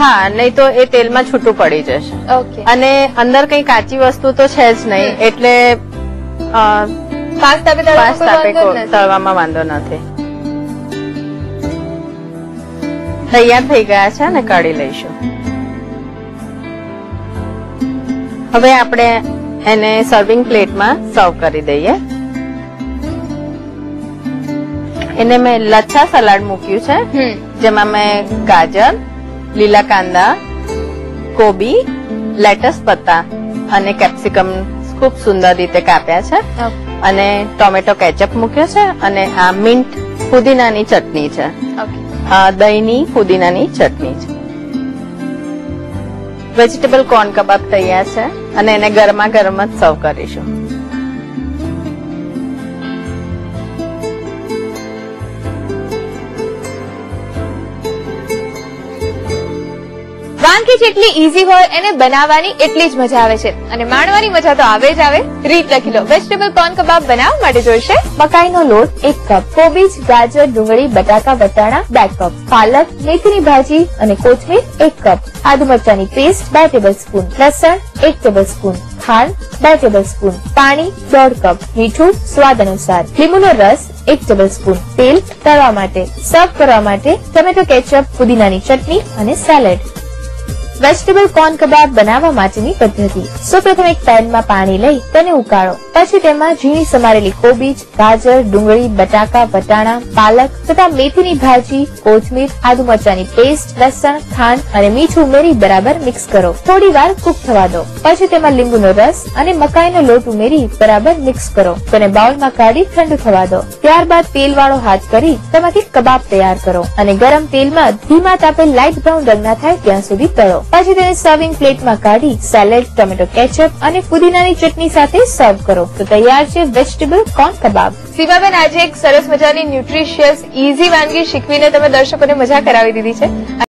હા, નહીં તો એ તેલમાં છૂટું પડી જશે. ઓકે. અને અંદર કઈ કાચી વસ્તુ તો છે જ નહીં, એટલે ફાસ્ટ તાપે તળવામાં વાંધો નથી. તૈયાર થઈ ગયા છે ને કાઢી લઈશું. હવે આપણે એને સર્વિંગ પ્લેટમાં સર્વ કરી દઈએ. એને મેં લચ્છા સલાડ મૂક્યું છે, જેમાં મેં ગાજર, લીલા કાંદા, કોબી, લેટસ પત્તા અને કેપ્સિકમ ખૂબ સુંદર રીતે કાપ્યા છે, અને ટોમેટો કેચઅપ મૂક્યો છે, અને આ મિન્ટ ફુદીનાની ચટણી છે, દહીંની ફુદીનાની ચટણી છે. વેજીટેબલ કોર્ન કબાબ તૈયાર છે, અને એને ગરમા ગરમ જ સર્વ કરીશું. વાનગી જેટલી ઈઝી હોય એને બનાવવાની એટલી જ મજા આવે છે, અને માણવાની મજા તો આવે જ આવે. રીત લખી લો. વેજીટેબલ કોર્ન કબાબ બનાવવા માટે જોઈશે મકાઈનો લોટ 1 કપ, કોબીજ, ગાજર, ડુંગળી, બટાકા, વટાણા 2 કપ, પાલક, મેથીની ભાજી અને કોથમીર 1 કપ, આદુ મરચાની પેસ્ટ 2 ટેબલસ્પૂન, લસણ 1 ટેબલસ્પૂન, ખાંડ 2 ટેબલસ્પૂન, પાણી 1/2 કપ, મીઠું સ્વાદ અનુસાર, લીંબુનો રસ 1 ટેબલસ્પૂન, તેલ તળવા માટે, સર્વ કરવા માટે ટોમેટો કેચઅપ, પુદીનાની ચટણી અને સેલેડ. વેજીટેબલ કોર્ન કબાબ બનાવવા માટેની પદ્ધતિ. સૌપ્રથમ એક પેનમાં પાણી લઈ તેને ઉકાળો. પછી તેમાં ઝીણી સમારેલી કોબીજ, ગાજર, ડુંગળી, બટાકા, વટાણા, પાલક તથા મેથીની ભાજી, કોથમીર, આદુ મરચાની પેસ્ટ, લસણ, ખાંડ અને મીઠું ઉમેરી બરાબર મિક્સ કરો. થોડી વાર કુક થવા દો. પછી તેમાં લીંબુનો રસ અને મકાઈનો લોટ ઉમેરી બરાબર મિક્સ કરો. તેને બાઉલમાં કાઢી ઠંડુ થવા દો. ત્યારબાદ તેલવાળો હાથ કરી તેમાંથી કબાબ તૈયાર કરો, અને ગરમ તેલમાં ધીમા તાપે લાઇટ બ્રાઉન રંગના થાય ત્યાં સુધી તળો. પછી તેને સર્વિંગ પ્લેટમાં કાઢી સેલેડ, ટોમેટો કેચઅપ અને પુદીનાની ચટણી સાથે સર્વ કરો. તો તૈયાર છે વેજીટેબલ કોર્ન કબાબ. સીમાબેન, આજે એક સરસ મજાની ન્યુટ્રિશિયસ ઈઝી વાનગી શીખવીને તમે દર્શકોને મજા કરાવી દીધી છે.